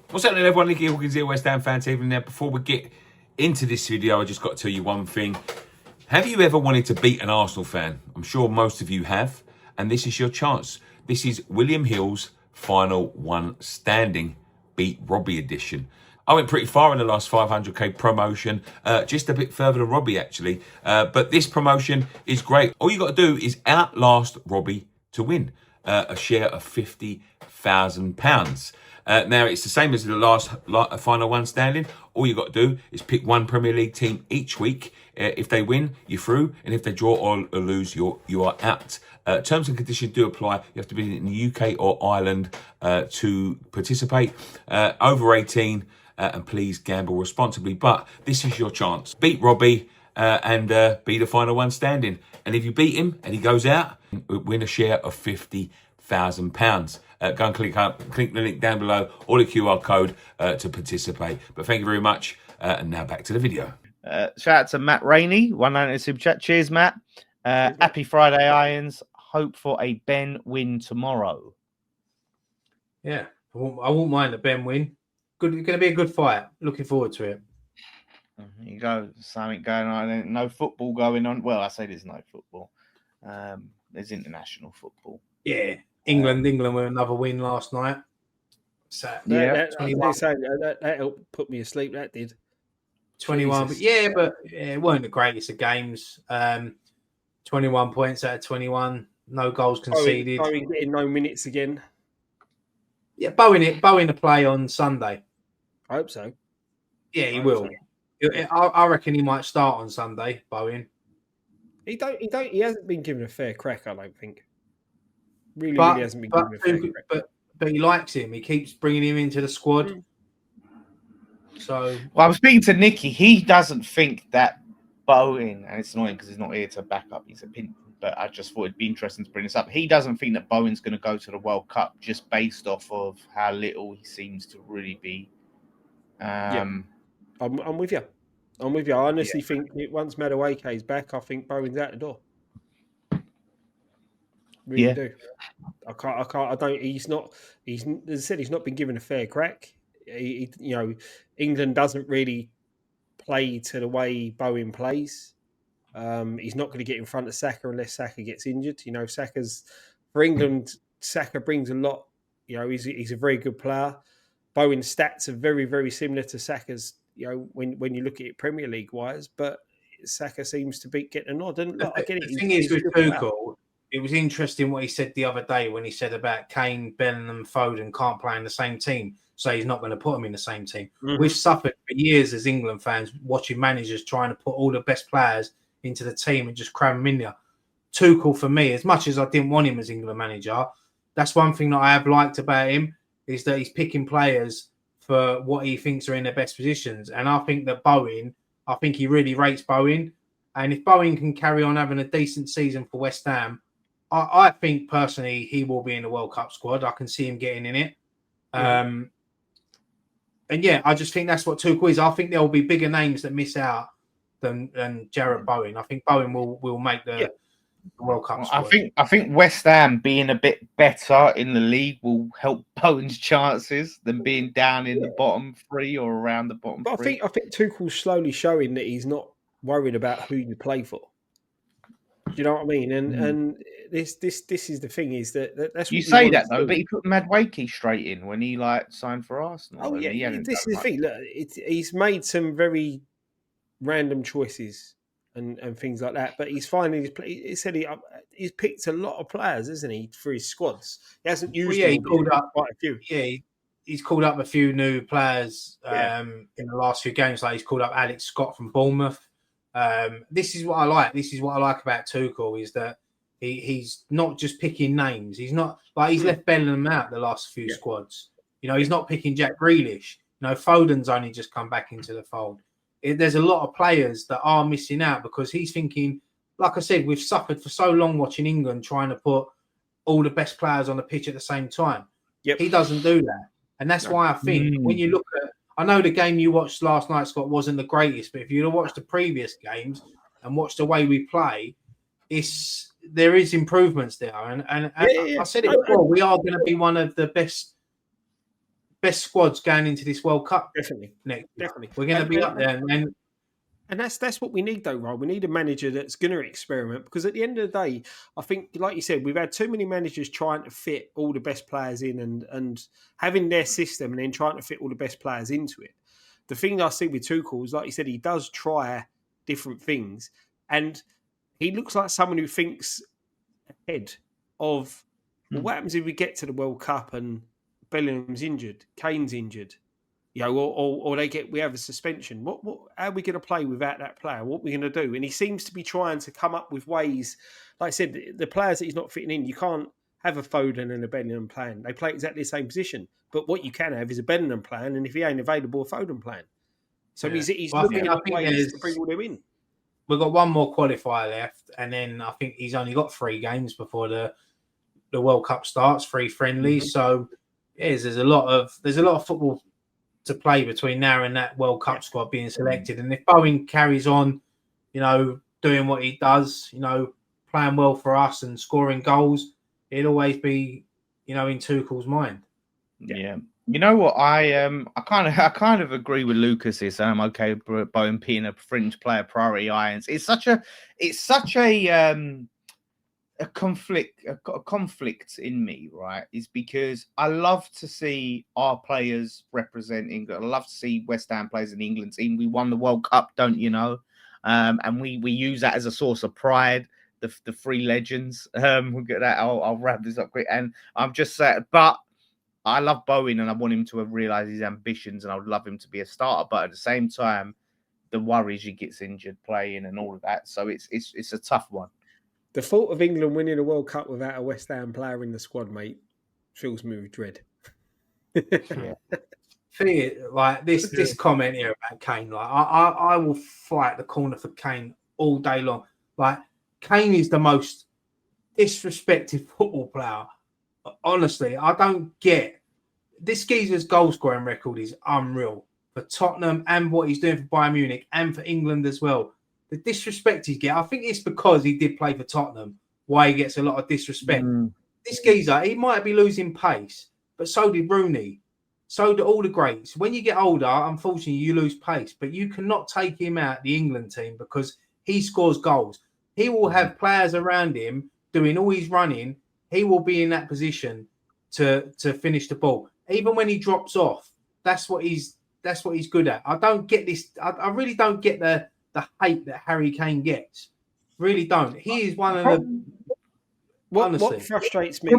What's happening, everyone? Nicky Hawkins here, West Ham fan TV. Now, before we get into this video, I just got to tell you one thing. Have you ever wanted to beat an Arsenal fan? I'm sure most of you have, and this is your chance. This is William Hill's final one standing Beat Robbie edition. I went pretty far in the last 500k promotion, just a bit further than Robbie actually. But this promotion is great. All you got to do is outlast Robbie to win a share of £50,000. Now, it's the same as the last final one standing. All you got to do is pick one Premier League team each week. If they win, you're through. And if they draw or lose, you are out. Terms and conditions do apply. You have to be in the UK or Ireland to participate. Over 18, and please gamble responsibly. But this is your chance. Beat Robbie and be the final one standing. And if you beat him and he goes out, win a share of £50,000. Go and click the link down below or the QR code to participate. But thank you very much. And now back to the video. Shout out to Matt Rainey, 190 super chat. Cheers, Matt. Happy Friday, Irons. Hope for a Ben win tomorrow. Yeah, I won't mind a Ben win. Good, it's going to be a good fight. Looking forward to it. There you go. Something going on. No football going on. Well, I say there's no football. There's international football. Yeah, England with another win last night. So that helped put me asleep. That did. 21, but it weren't the greatest of games. 21 points out of 21, no goals conceded. Bowen getting no minutes again. Yeah, Bowen to play on Sunday. I hope so. Yeah, he will. So. I reckon he might start on Sunday. Bowen. He hasn't been given a fair crack. I don't think. Really hasn't been given a fair crack. But he likes him. He keeps bringing him into the squad. So, well, I was speaking to Nicky. He doesn't think that Bowen, and it's annoying because he's not here to back up his opinion, but I just thought it'd be interesting to bring this up. He doesn't think that Bowen's going to go to the World Cup just based off of how little he seems to really be. I'm with you. I honestly think once Madueke is back, I think Bowen's out the door. Really do. I don't. He's not. As I said, he's not been given a fair crack. England doesn't really play to the way Bowen plays. He's not going to get in front of Saka unless Saka gets injured. Saka's for England. Saka brings a lot. He's a very good player. Bowen's stats are very, very similar to Saka's. When you look at it Premier League wise, but Saka seems to be getting a nod. And I get it. The thing is with Tuchel, it was interesting what he said the other day when he said about Kane, Bellingham, Foden can't play in the same team, so he's not going to put them in the same team. Mm-hmm. We've suffered for years as England fans watching managers trying to put all the best players into the team and just cram them in there. Tuchel, for me, as much as I didn't want him as England manager, that's one thing that I have liked about him is that he's picking players for what he thinks are in their best positions. And I think that I think he really rates Bowen. And if Bowen can carry on having a decent season for West Ham, I think personally he will be in the World Cup squad. I can see him getting in it. And yeah, I just think that's what Tuchel is. I think there will be bigger names that miss out than Jarrod Bowen. I think Bowen will make the World Cup squad. I think West Ham being a bit better in the league will help Bowen's chances than being down in the bottom three or around the bottom three. I think Tuchel's slowly showing that he's not worried about who you play for. Do you know what I mean? And this is the thing is that's you say that though, but he put Madueke straight in when he signed for Arsenal. Oh yeah, this is the thing. Look, he's made some very random choices and things like that, but he's finally he said he's picked a lot of players, isn't he, for his squads? He hasn't used. He called up quite a few. Yeah, he's called up a few new players in the last few games. Like he's called up Alex Scott from Bournemouth. This is what I like. This is what I like about Tuchel is that he's not just picking names. He's not like he's left Bellingham out the last few squads. He's not picking Jack Grealish. Foden's only just come back into the fold. There's a lot of players that are missing out because he's thinking, like I said, we've suffered for so long watching England trying to put all the best players on the pitch at the same time. Yep. He doesn't do that. And that's why I think when you look at, I know the game you watched last night, Scott, wasn't the greatest, but if you'd have watched the previous games and watched the way we play, there is improvements there. And I said it before, we are going to be one of the best best squads going into this World Cup Definitely. next year. Definitely. We're going to be up there, and Definitely. we're going to be up there, And that's what we need, though, right? We need a manager that's going to experiment, because at the end of the day, I think, like you said, we've had too many managers trying to fit all the best players in and having their system and then trying to fit all the best players into it. The thing that I see with Tuchel is, like you said, he does try different things, and he looks like someone who thinks ahead of, well, what happens if we get to the World Cup and Bellingham's injured, Kane's injured? Or we have a suspension. How are we going to play without that player? What are we going to do? And he seems to be trying to come up with ways. Like I said, the players that he's not fitting in, you can't have a Foden and a Bellingham playing. They play exactly the same position. But what you can have is a Bellingham plan, and if he ain't available, a Foden plan. So he's looking at ways to bring all them in. We've got one more qualifier left, and then I think he's only got 3 games before the World Cup starts, 3 friendlies. So there's a lot of football to play between now and that World Cup squad being selected. And if Bowen carries on, doing what he does, playing well for us and scoring goals, it'll always be, in Tuchel's mind. Yeah. You know what? I kind of agree with Lucas here. So I'm okay with Bowen being a fringe player, priority irons. It's such a conflict in me, right? Is because I love to see our players represent England. I love to see West Ham players in the England team. We won the World Cup, don't you know? And we use that as a source of pride. The 3 legends. We'll get that. I'll wrap this up quick. And I'm just saying, but I love Bowen and I want him to have realised his ambitions, and I would love him to be a starter. But at the same time, the worries he gets injured playing and all of that. So it's a tough one. The thought of England winning a World Cup without a West Ham player in the squad, mate, fills me with dread. Yeah. Like this comment here about Kane, like I will fight the corner for Kane all day long. Like, Kane is the most disrespected football player. Honestly, I don't get this geezer's goal scoring record is unreal for Tottenham and what he's doing for Bayern Munich and for England as well. The disrespect he gets, I think it's because he did play for Tottenham, why he gets a lot of disrespect. This geezer, he might be losing pace, but so did Rooney. So do all the greats. When you get older, unfortunately, you lose pace, but you cannot take him out the England team because he scores goals. He will have players around him doing all his running. He will be in that position to finish the ball. Even when he drops off, that's what he's good at. I don't get this. I really don't get the hate that Harry Kane gets. Really don't. He is one of the. What frustrates me?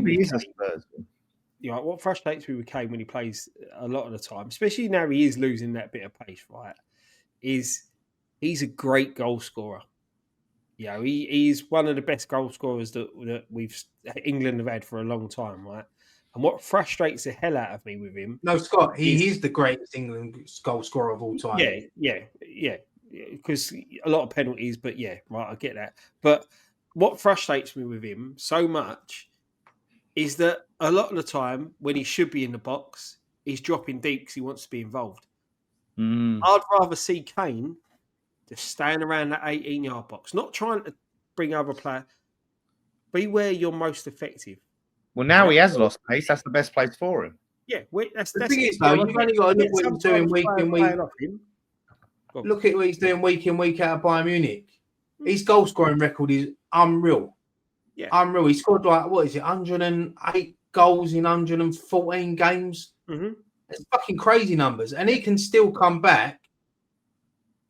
What frustrates me with Kane when he plays a lot of the time, especially now he is losing that bit of pace, right? Is he's a great goal scorer. He's one of the best goal scorers that England have had for a long time, right? And what frustrates the hell out of me with him... No, Scott, he is the greatest England goal scorer of all time. Yeah. Because a lot of penalties, but I get that. But what frustrates me with him so much is that a lot of the time when he should be in the box, he's dropping deep because he wants to be involved. I'd rather see Kane just staying around that 18-yard box, not trying to bring other players. Be where you're most effective. Well, now he has lost pace. That's the best place for him. Yeah, that's the thing is, though, you've only got to look what he's doing week in week. Look at what he's doing week in, week out at Bayern Munich. His goal scoring record is unreal. Yeah, unreal. He scored 108 goals in 114 games. It's fucking crazy numbers, and he can still come back.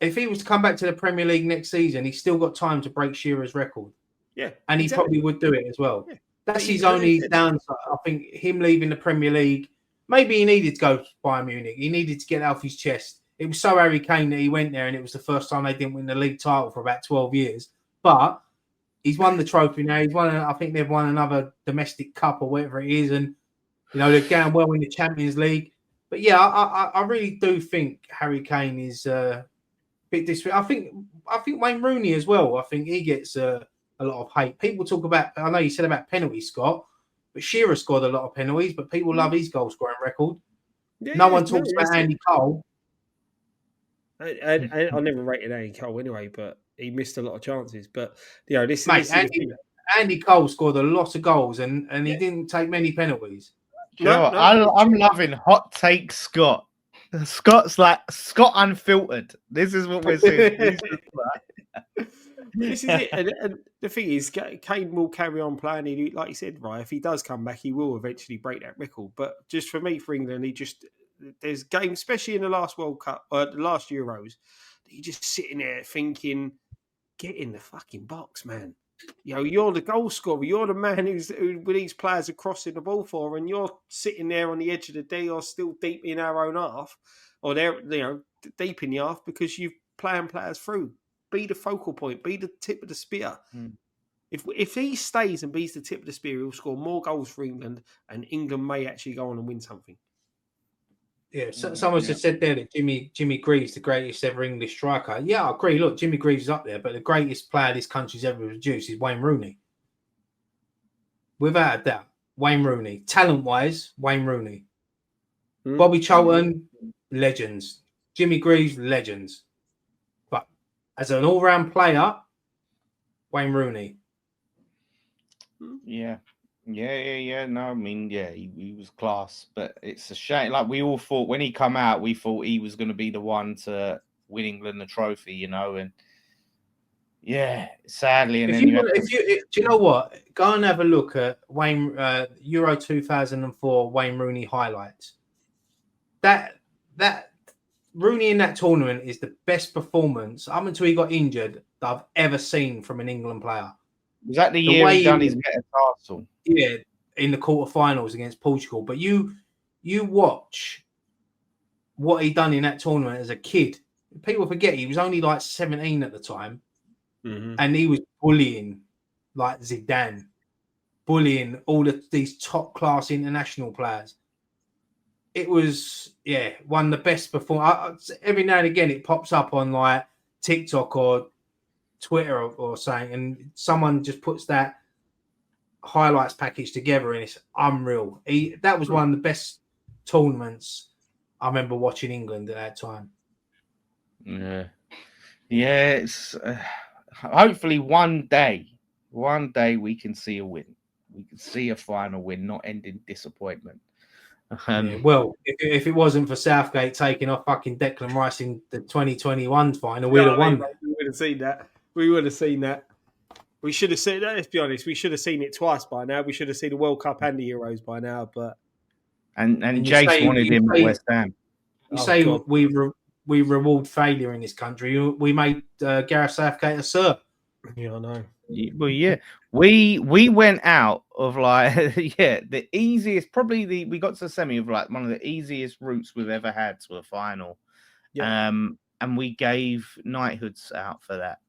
If he was to come back to the Premier League next season, he's still got time to break Shearer's record. Yeah, and he probably would do it as well. Yeah. That's his only downside. I think him leaving the Premier League, maybe he needed to go to Bayern Munich. He needed to get off his chest. It was so Harry Kane that he went there, and it was the first time they didn't win the league title for about 12 years. But he's won the trophy now. I think they've won another domestic cup or whatever it is, and they're going well in the Champions League. But yeah, I really do think Harry Kane is a bit disrespectful. I think Wayne Rooney as well. I think he gets a lot of hate. People talk about, I know you said about penalties, Scott, but Shearer scored a lot of penalties, but people love his goal scoring record. Yeah, no one talks about Andy Cole. I never rated Andy Cole anyway, but he missed a lot of chances. But Andy Cole scored a lot of goals, and he didn't take many penalties. Sure, I'm loving hot take Scott. Scott's like Scott unfiltered. This is what we're seeing. This is it. And the thing is, Kane will carry on playing. He, like you said, right, if he does come back, he will eventually break that record. But just for me, for England, there's games, especially in the last World Cup, the last Euros, he just sitting there thinking, get in the fucking box, man. You know, you're the goal scorer. You're the man who these players are crossing the ball for, and you're sitting there on the edge of the day or still deep in our own half, or they're deep in the half because you've playing players through. Be the focal point. Be the tip of the spear. If he stays and be the tip of the spear, he'll score more goals for England, and England may actually go on and win something. Yeah, someone just said there that Jimmy Greaves, the greatest ever English striker. Yeah, I agree. Look, Jimmy Greaves is up there, but the greatest player this country's ever produced is Wayne Rooney. Without a doubt, Wayne Rooney. Talent-wise, Wayne Rooney. Bobby Charlton, legends. Jimmy Greaves, legends. But as an all-round player, Wayne Rooney. Yeah. No, I mean, yeah, he was class, but it's a shame. Like we all thought when he come out, we thought he was going to be the one to win England the trophy, you know, and yeah, sadly. And do you know what? Go and have a look at Wayne Euro 2004 Wayne Rooney highlights. That Rooney in that tournament is the best performance up until he got injured that I've ever seen from an England player. Was that the year he done his metatarsal? Yeah, in the quarterfinals against Portugal. But you watch what he done in that tournament as a kid. People forget he was only like 17 at the time, and he was bullying like Zidane, bullying all of these top class international players. It was one of the best performances. Every now and again, it pops up on like TikTok or Twitter or something, and someone just puts that highlights package together, and it's unreal. That was one of the best tournaments I remember watching England at that time. It's hopefully one day we can see a win. We can see a final win, not end in disappointment. Well, if it wasn't for Southgate taking off fucking Declan Rice in the 2021 final, we'd have won. We would have seen that. We should have seen that. Let's be honest. We should have seen it twice by now. We should have seen the World Cup and the Euros by now. But and Jace wanted him at West Ham. You say we reward failure in this country. We made Gareth Southgate a sir. Yeah, I know. Well, yeah, we went out of like the easiest. Probably we got to the semi of like one of the easiest routes we've ever had to a final. Yeah. And we gave knighthoods out for that.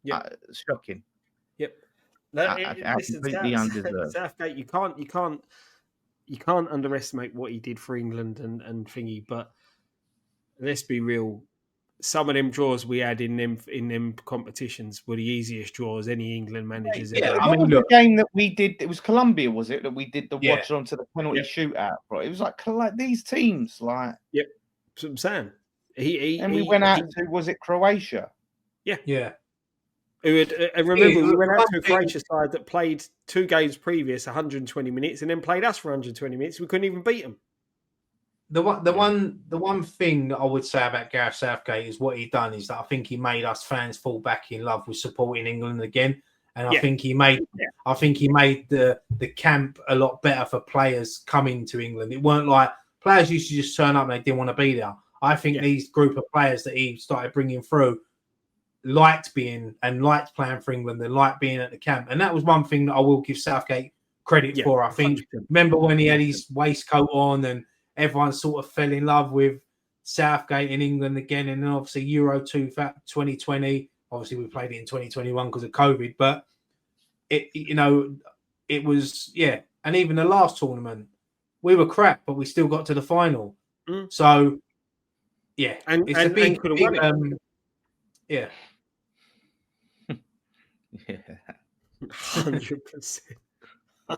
Yeah, shocking. Yep. Completely undeserved. Southgate, you can't underestimate what he did for England and thingy. But let's be real. Some of them draws we had in them competitions were the easiest draws any England managers ever. I mean, the game that we did, it was Colombia, was it? That we did the watch onto the penalty shootout, bro. It was like these teams, like. Yep. That's what I'm saying. We went out to, was it Croatia? Yeah. I remember we went out to a Croatia side that played 2 games previous, 120 minutes, and then played us for 120 minutes. We couldn't even beat them. The one thing that I would say about Gareth Southgate is what he done is that I think he made us fans fall back in love with supporting England again, and I think he made the camp a lot better for players coming to England. It weren't like players used to just turn up and they didn't want to be there. I think these group of players that he started bringing through liked playing for England. They liked being at the camp, and that was one thing that I will give Southgate credit for. I think 100%. Remember when he had his waistcoat on and everyone sort of fell in love with Southgate in England again. And then obviously Euro 2020, obviously we played it in 2021 because of COVID, but it was, And even the last tournament, we were crap, but we still got to the final. So, And it's a big 100%. Yeah,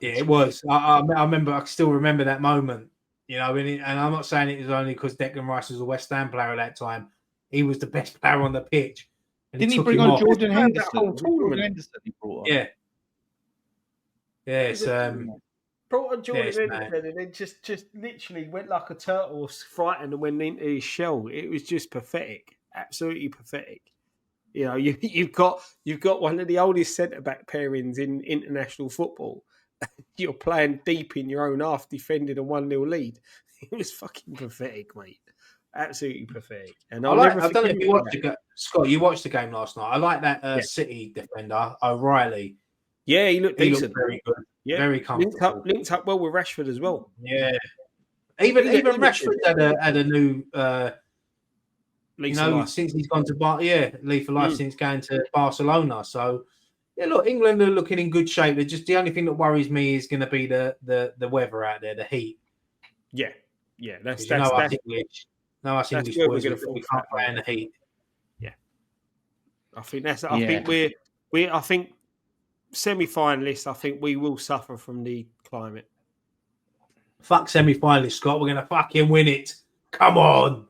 it was. I remember. I still remember that moment. And I'm not saying it was only because Declan Rice was a West Ham player at that time. He was the best player on the pitch. And Didn't he bring on Jordan Henderson? He brought on. Yeah. Yes. brought on Jordan Yes, man. Henderson, and then just literally went like a turtle, was frightened and went into his shell. It was just pathetic, absolutely pathetic. You know, you've got one of the oldest centre back pairings in international football. You're playing deep in your own half, defending a 1-0 lead. It was fucking pathetic, mate. Absolutely pathetic. And I don't know if you watched the game. Scott, you watched the game last night. I like that City defender, O'Reilly. Yeah, he looked decent. Looked very good. Yeah, Very comfortable. Linked up well with Rashford as well. Yeah. Even Rashford had a new since he's gone to leave for life since going to Barcelona. So yeah, look, England are looking in good shape. They're just the only thing that worries me is going to be the weather out there, the heat. Yeah, that's us English boys, we can't play in the heat. Yeah, I think that's. I think semi-finalists. I think we will suffer from the climate. Fuck semi-finalists, Scott. We're going to fucking win it. Come on.